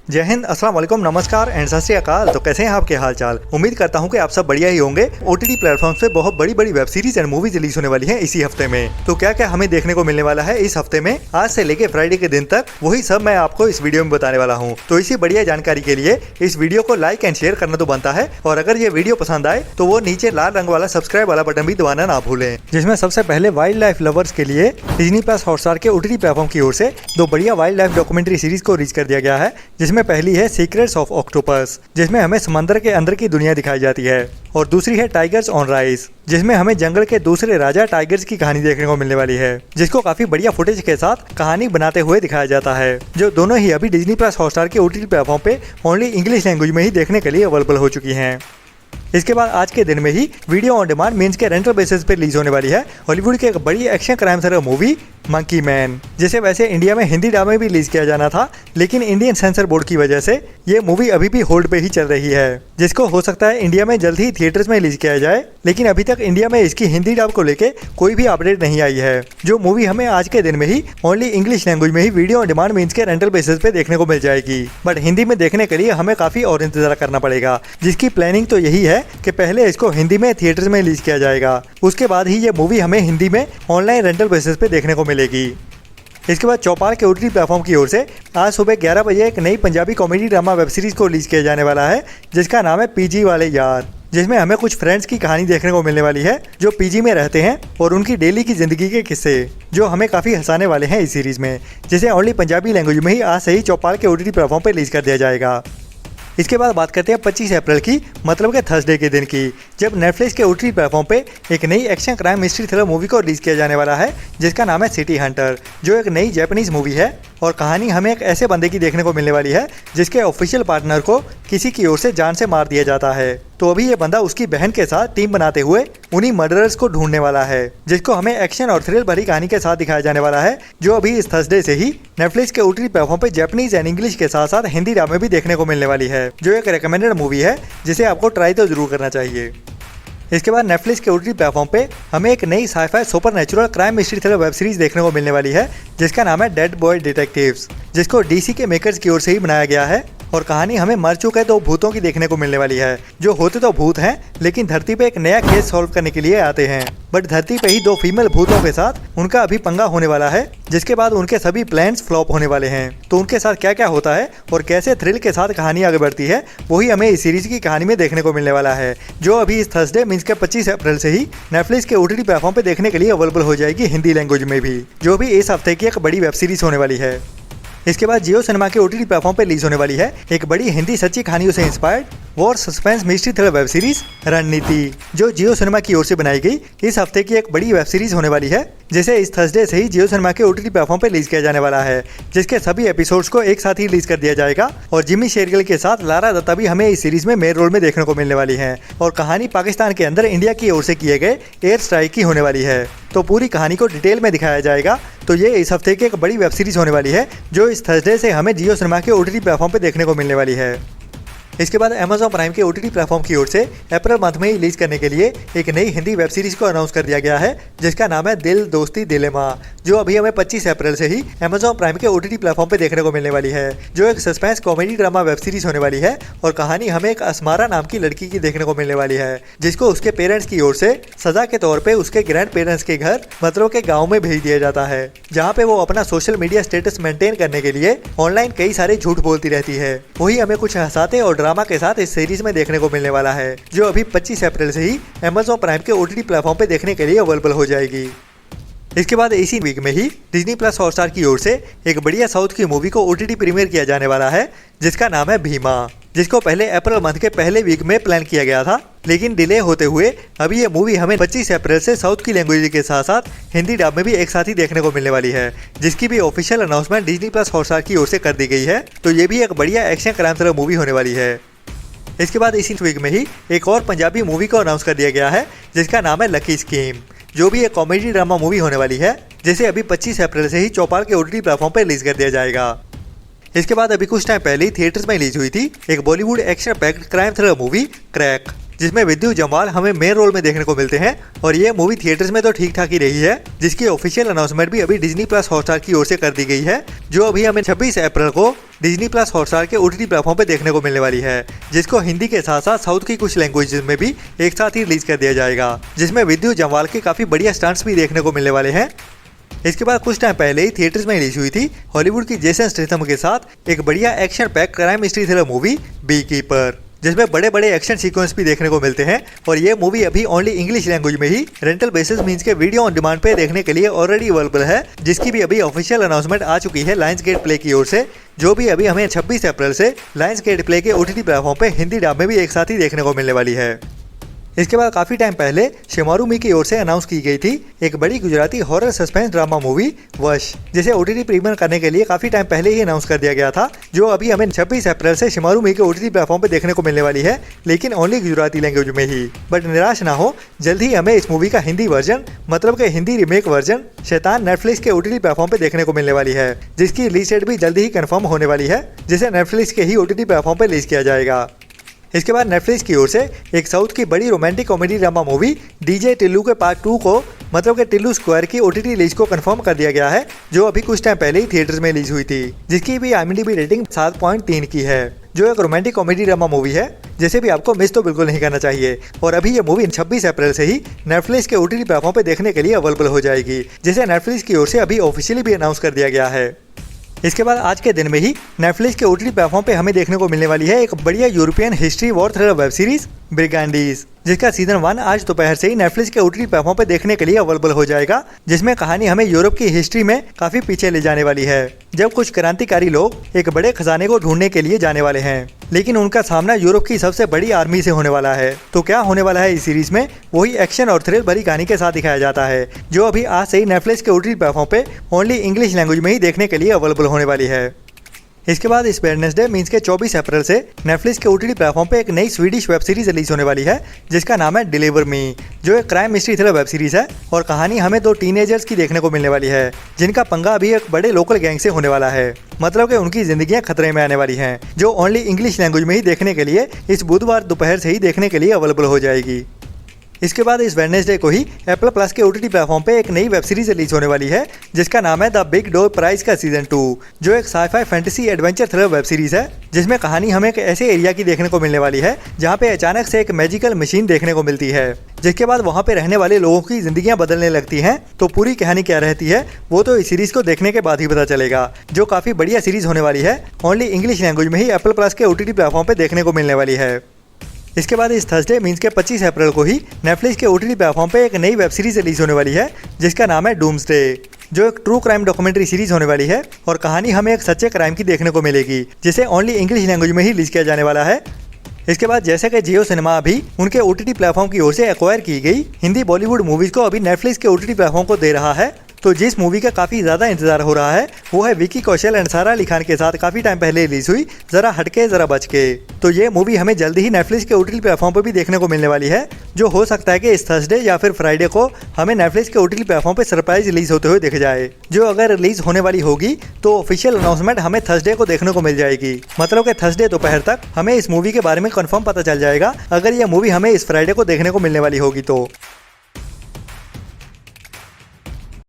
जय हिंद, अस्सलाम वालेकुम, नमस्कार एंड सत श्री अकाल। तो कैसे हैं आपके हाल चाल। उम्मीद करता हूं कि आप सब बढ़िया ही होंगे। ओटीटी प्लेटफॉर्म्स पे बहुत बड़ी बड़ी web series and movies release होने वाली हैं इसी हफ्ते में। तो क्या क्या हमें देखने को मिलने वाला है इस हफ्ते में, आज से लेके फ्राइडे के दिन तक, वही सब मैं आपको इस वीडियो में बताने वाला हूँ। तो इसी बढ़िया जानकारी के लिए इस वीडियो को लाइक एंड शेयर करना तो बनता है, और अगर ये वीडियो पसंद आए तो वो नीचे लाल रंग वाला सब्सक्राइब वाला बटन भी दबाना ना भूलें। जिसमें सबसे पहले वाइल्ड लाइफ लवर्स के लिए डिज्नी प्लस हॉटस्टार के ओटीटी प्लेटफॉर्म की ओर से दो बढ़िया वाइल्ड लाइफ डॉक्यूमेंट्री सीरीज को रिलीज कर दिया गया है। जिसमें पहली है सीक्रेट्स ऑफ ऑक्टोपस, जिसमें हमें समंदर के अंदर की दुनिया दिखाई जाती है, और दूसरी है टाइगर्स ऑन राइज, जिसमें हमें जंगल के दूसरे राजा टाइगर्स की कहानी देखने को मिलने वाली है, जिसको काफी बढ़िया फुटेज के साथ कहानी बनाते हुए दिखाया जाता है, जो दोनों ही अभी डिज्नी प्लस हॉटस्टार के ओटीटी प्लेटफॉर्म पे ओनली इंग्लिश लैंग्वेज में ही देखने के लिए अवेलेबल हो चुकी हैं। इसके बाद आज के दिन में ही वीडियो ऑन डिमांड मीन्स के रेंटल बेसिस पे रिलीज होने वाली है हॉलीवुड की एक बड़ी action crime thriller movie monkey man, जिसे वैसे इंडिया में हिंदी डब में भी रिलीज किया जाना था, लेकिन इंडियन सेंसर बोर्ड की वजह से ये मूवी अभी भी होल्ड पे ही चल रही है, जिसको हो सकता है इंडिया में जल्द ही थिएटर्स में रिलीज किया जाए। लेकिन अभी तक इंडिया में इसकी हिंदी डब को लेके कोई भी अपडेट नहीं आई है। जो मूवी हमें आज के दिन में ही ओनली इंग्लिश लैंग्वेज में ही वीडियो ऑन डिमांड मीन्स के रेंटल बेसिस पे देखने को मिल जाएगी, बट हिंदी में देखने के लिए हमें काफी और इंतजार करना पड़ेगा, जिसकी प्लानिंग तो यही है कि पहले इसको हिंदी में थिएटर्स में रिलीज किया जाएगा, उसके बाद ही ये मूवी हमें हिंदी में ऑनलाइन रेंटल बेसिस पे देखने को मिलेगी। इसके बाद चौपाल के ओटीटी प्लेटफॉर्म की ओर से आज सुबह 11 बजे एक नई Punjabi comedy drama web series को रिलीज किया जाने वाला है, जिसका नाम है पीजी वाले यार, जिसमें हमें कुछ फ्रेंड्स की कहानी देखने को मिलने वाली है जो पीजी में रहते हैं, और उनकी डेली की जिंदगी के किस्से जो हमें काफ़ी हंसाने वाले हैं इस सीरीज में, जिसे ओनली पंजाबी लैंग्वेज में ही आज से ही चौपाल के ओटीटी प्लेटफॉर्म पर रिलीज कर दिया जाएगा। इसके बाद बात करते हैं 25 अप्रैल की, मतलब के थर्सडे के दिन की, जब नेटफ्लिक्स के ओटीटी प्लेटफॉर्म पे एक नई action crime mystery thriller movie को रिलीज किया जाने वाला है, जिसका नाम है सिटी हंटर, जो एक नई जापानीज मूवी है, और कहानी हमें एक ऐसे बंदे की देखने को मिलने वाली है जिसके ऑफिशियल पार्टनर को किसी की ओर से जान से मार दिया जाता है। तो अभी ये बंदा उसकी बहन के साथ टीम बनाते हुए उन्हीं मर्डरर्स को ढूंढने वाला है, जिसको हमें एक्शन और थ्रिल भरी कहानी के साथ दिखाया जाने वाला है, जो अभी इस थर्सडे से ही नेटफ्लिक्स के ओटीटी प्लेटफॉर्म पे जापानीज एंड इंग्लिश के साथ साथ हिंदी डब में भी देखने को मिलने वाली है, जो एक रिकमेंडेड मूवी है जिसे आपको ट्राई तो जरूर करना चाहिए। इसके बाद नेटफ्लिक्स के ओटीटी प्लेटफॉर्म पे हमें एक नई scifi supernatural crime mystery thriller web series देखने को मिलने वाली है, जिसका नाम है डेड बॉय डिटेक्टिव्स, जिसको डीसी के मेकर्स की ओर से ही बनाया गया है, और कहानी हमें मर चुके दो भूतों की देखने को मिलने वाली है, जो होते तो भूत हैं लेकिन धरती पे एक नया केस सॉल्व करने के लिए आते हैं, बट धरती पे ही दो फीमेल भूतों के साथ उनका अभी पंगा होने वाला है, जिसके बाद उनके सभी प्लान्स फ्लॉप होने वाले हैं। तो उनके साथ क्या क्या होता है और कैसे थ्रिल के साथ कहानी आगे बढ़ती है, वही हमें इस सीरीज की कहानी में देखने को मिलने वाला है, जो अभी इस थर्सडे मीन्स के 25 अप्रैल से ही नेटफ्लिक्स के ओटीटी प्लेटफॉर्म पे देखने के लिए अवेलेबल हो जाएगी हिंदी लैंग्वेज में भी, जो भी इस हफ्ते की एक बड़ी वेब सीरीज होने वाली है। इसके बाद जियो सिनेमा के ओटीटी प्लेटफॉर्म पे रिलीज होने वाली है एक बड़ी हिंदी सच्ची कहानियों से inspired war suspense mystery thriller web series रणनीति, जो जियो सिनेमा की ओर से बनाई गई इस हफ्ते की एक बड़ी वेब सीरीज होने वाली है, जिसे इस थर्सडे से ही जियो सिनेमा के ओटीटी प्लेटफॉर्म पे रिलीज किया जाने वाला है, जिसके सभी एपिसोड्स को एक साथ ही रिलीज कर दिया जाएगा, और जिमी शेरगिल के साथ लारा दत्ता भी हमें इस सीरीज में मेन रोल में देखने को मिलने वाली है, और कहानी पाकिस्तान के अंदर इंडिया की ओर से किए गए एयर स्ट्राइक की होने वाली है। तो पूरी कहानी को डिटेल में दिखाया जाएगा। तो ये इस हफ्ते की एक बड़ी वेब सीरीज होने वाली है, जो इस थर्सडे से हमें जियो सिनेमा के ओटीटी प्लेटफॉर्म पे देखने को मिलने वाली है। इसके बाद Amazon प्राइम के ओटीटी प्लेटफॉर्म की ओर से अप्रैल मंथ में ही रिलीज करने के लिए एक नई हिंदी वेब सीरीज को अनाउंस कर दिया गया है, जिसका नाम है दिल दोस्ती दिलेमा, जो अभी हमें 25 अप्रैल से ही Amazon प्राइम के ओटीटी प्लेटफॉर्म पे देखने को मिलने वाली है, जो एक suspense comedy drama web series होने वाली है, और कहानी हमें एक असमारा नाम की लड़की की देखने को मिलने वाली है, जिसको उसके पेरेंट्स की ओर से सजा के तौर पे उसके ग्रैंड पेरेंट्स के घर मतलब के गाँव में भेज दिया जाता है, जहाँ पे वो अपना सोशल मीडिया स्टेटस मेंटेन करने के लिए ऑनलाइन कई सारे झूठ बोलती रहती है। वही हमें कुछ हंसाते और ड्रामा के साथ इस सीरीज में देखने को मिलने वाला है, जो अभी 25 अप्रैल से ही Amazon प्राइम के ओटीटी प्लेटफॉर्म पे देखने के लिए अवेलेबल हो जाएगी। इसके बाद इसी वीक में ही डिज्नी प्लस हॉटस्टार की ओर से एक बढ़िया साउथ की मूवी को ओटीटी प्रीमियर किया जाने वाला है, जिसका नाम है भीमा, जिसको पहले अप्रैल मंथ के पहले वीक में प्लान किया गया था, लेकिन डिले होते हुए अभी ये मूवी हमें 25 अप्रैल से साउथ की लैंग्वेज के साथ साथ हिंदी डब में भी एक साथ ही देखने को मिलने वाली है, जिसकी भी official announcement Disney plus Hotstar की ओर से कर दी गई है। तो ये भी एक बढ़िया एक्शन क्राइम थ्रिलर मूवी होने वाली है। इसके बाद इसी वीक में ही एक और पंजाबी मूवी को अनाउंस कर दिया गया है, जिसका नाम है लकी स्कीम, जो भी एक कॉमेडी ड्रामा मूवी होने वाली है, जिसे अभी 25 अप्रैल से ही चौपाल के ओटीटी प्लेटफॉर्म पर रिलीज कर दिया जाएगा। इसके बाद अभी कुछ टाइम पहले ही थिएटर्स में रिलीज हुई थी एक Bollywood action packed crime thriller movie crack, जिसमें विद्यु जम्वाल हमें मेन रोल में देखने को मिलते हैं। और ये मूवी थिएटर्स में तो ठीक ठाक ही रही है, जिसकी ऑफिशियल अनाउंसमेंट भी अभी डिज्नी प्लस हॉटस्टार की ओर से कर दी गई है, जो अभी हमें 26 अप्रैल को डिज्नी प्लस हॉटस्टार के ओटीटी प्लेटफॉर्म पे देखने को मिलने वाली है, जिसको हिंदी के साथ साथ साउथ की कुछ लैंग्वेजेस में भी एक साथ ही रिलीज कर दिया जाएगा, जिसमें विद्यु जम्वाल के काफी बढ़िया स्टंट्स भी देखने को मिलने वाले हैं। इसके बाद कुछ टाइम पहले ही थिएटर्स में रिलीज हुई थी हॉलीवुड की जेसन स्टेथम के साथ एक बढ़िया action pack crime mystery thriller movie bee keeper, जिसमें बड़े बड़े एक्शन सीक्वेंस भी देखने को मिलते हैं। और ये मूवी अभी ओनली इंग्लिश लैंग्वेज में ही रेंटल बेसिस मींस के वीडियो ऑन डिमांड पे देखने के लिए ऑलरेडी अवेलेबल है, जिसकी भी अभी ऑफिशियल अनाउंसमेंट आ चुकी है लायंस गेट प्ले की ओर से, जो भी अभी हमें 26 अप्रैल से लायंस गेट प्ले के ओटीटी प्लेटफॉर्म पे हिंदी डब में भी एक साथ ही देखने को मिलने वाली है। इसके बाद काफी टाइम पहले शेमारू मी की ओर से अनाउंस की गई थी एक बड़ी Gujarati horror suspense drama movie वश, जिसे ओटीटी प्रीमियर करने के लिए काफी टाइम पहले ही अनाउंस कर दिया गया था, जो अभी हमें 26 अप्रैल से शेमारू मी के ओटीटी प्लेटफॉर्म पे देखने को मिलने वाली है, लेकिन ओनली गुजराती लैंग्वेज में ही। बट निराश ना हो, जल्द ही हमें इस मूवी का हिंदी वर्जन मतलब के हिंदी रीमेक वर्जन शैतान नेटफ्लिक्स के ओटीटी प्लेटफॉर्म पे देखने को मिलने वाली है, जिसकी रिलीज डेट भी जल्द ही कंफर्म होने वाली है, जिसे नेटफ्लिक्स के ही ओटीटी प्लेटफॉर्म पे रिलीज किया जाएगा। इसके बाद नेटफ्लिक्स की ओर से एक साउथ की बड़ी romantic comedy drama movie DJ Tillu के पार्ट 2 को मतलब के टिल्लू स्क्वायर की ओटीटी रिलीज को कंफर्म कर दिया गया है, जो अभी कुछ टाइम पहले ही थिएटर्स में रिलीज हुई थी, जिसकी भी IMDb रेटिंग 7.3 की है, जो एक रोमांटिक कॉमेडी ड्रामा मूवी है, जिसे भी आपको मिस तो बिल्कुल नहीं करना चाहिए। और अभी ये मूवी 26 अप्रैल से ही नेटफ्लिक्स के ओटीटी प्लेटफॉर्म पे देखने के लिए अवेलेबल हो जाएगी, जिसे नेटफ्लिक्स की ओर से अभी ऑफिशियली भी अनाउंस कर दिया गया है। इसके बाद आज के दिन में ही नेटफ्लिक्स के ओटीटी प्लेटफॉर्म पे हमें देखने को मिलने वाली है एक बढ़िया European history war thriller web series Brigands, जिसका सीजन 1 आज दोपहर से ही नेटफ्लिक्स के ओटीटी प्लेटफॉर्म पे देखने के लिए अवेलेबल हो जाएगा, जिसमें कहानी हमें यूरोप की हिस्ट्री में काफी पीछे ले जाने वाली है, जब कुछ क्रांतिकारी लोग एक बड़े खजाने को ढूंढने के लिए जाने वाले हैं, लेकिन उनका सामना यूरोप की सबसे बड़ी आर्मी से होने वाला है। तो क्या होने वाला है इस सीरीज में, वही एक्शन और थ्रिल भरी कहानी के साथ दिखाया जाता है, जो अभी आज से ही नेटफ्लिक्स के ओटीटी प्लेटफॉर्म पे ओनली इंग्लिश लैंग्वेज में ही देखने के लिए अवेलेबल होने वाली है। इसके बाद इस वेडनेसडे मींस के 24 अप्रैल से नेटफ्लिक्स के ओटीटी प्लेटफॉर्म पे एक नई स्वीडिश वेब सीरीज रिलीज होने वाली है, जिसका नाम है डिलीवर मी, जो एक crime mystery thriller web series है। और कहानी हमें 2 टीनेजर्स की देखने को मिलने वाली है, जिनका पंगा अभी एक बड़े लोकल गैंग से होने वाला है, मतलब कि उनकी जिंदगियां खतरे में आने वाली हैं, जो ओनली इंग्लिश लैंग्वेज में ही देखने के लिए इस बुधवार दोपहर से ही देखने के लिए अवेलेबल हो जाएगी। इसके बाद इस वेडनेसडे को ही एप्पल प्लस के ओटीटी प्लेटफॉर्म पे एक नई वेब सीरीज रिलीज होने वाली है, जिसका नाम है द बिग डोर प्राइज का सीजन 2, जो एक scifi fantasy adventure thriller web series है, जिसमें कहानी हमें एक ऐसे एरिया की देखने को मिलने वाली है जहाँ पे अचानक से एक मैजिकल मशीन देखने को मिलती है, जिसके बाद वहाँ पे रहने वाले लोगों की जिंदगियां बदलने लगती हैं। तो पूरी कहानी क्या रहती है वो तो इस सीरीज को देखने के बाद ही पता चलेगा, जो काफी बढ़िया सीरीज होने वाली है, ओनली इंग्लिश लैंग्वेज में ही एप्पल प्लस के ओटीटी प्लेटफॉर्म पे देखने को मिलने वाली है। इसके बाद इस थर्सडे मींस के 25 अप्रैल को ही नेटफ्लिक्स के ओटीटी प्लेटफॉर्म पे एक नई वेब सीरीज रिलीज होने वाली है, जिसका नाम है डूम्सडे, जो एक ट्रू क्राइम डॉक्यूमेंट्री सीरीज होने वाली है। और कहानी हमें एक सच्चे क्राइम की देखने को मिलेगी, जिसे ओनली इंग्लिश लैंग्वेज में ही रिलीज किया जाने वाला है। इसके बाद जैसे कि जियो सिनेमा अभी उनके ओटीटी प्लेटफॉर्म की ओर से एक्वायर की गई हिंदी बॉलीवुड मूवीज को अभी नेटफ्लिक्स के ओटीटी प्लेटफॉर्म को दे रहा है, तो जिस मूवी का काफी ज्यादा इंतजार हो रहा है वो है विकी कौशल एंड सारा अली खान के साथ काफी टाइम पहले रिलीज हुई जरा हटके जरा बच के। तो ये मूवी हमें जल्दी ही नेटफ्लिक्स के ओटीटी प्लेटफॉर्म पर भी देखने को मिलने वाली है, जो हो सकता है कि इस थर्सडे या फिर फ्राइडे को हमें नेटफ्लिक्स के ओटीटी प्लेटफॉर्म पर सरप्राइज रिलीज होते हुए दिख जाए, जो अगर रिलीज होने वाली होगी तो ऑफिशियल अनाउंसमेंट हमें थर्सडे को देखने को मिल जाएगी, मतलब कि थर्सडे दोपहर तक हमें इस मूवी के बारे में कंफर्म पता चल जाएगा, अगर ये मूवी हमें इस फ्राइडे को देखने को मिलने वाली होगी तो।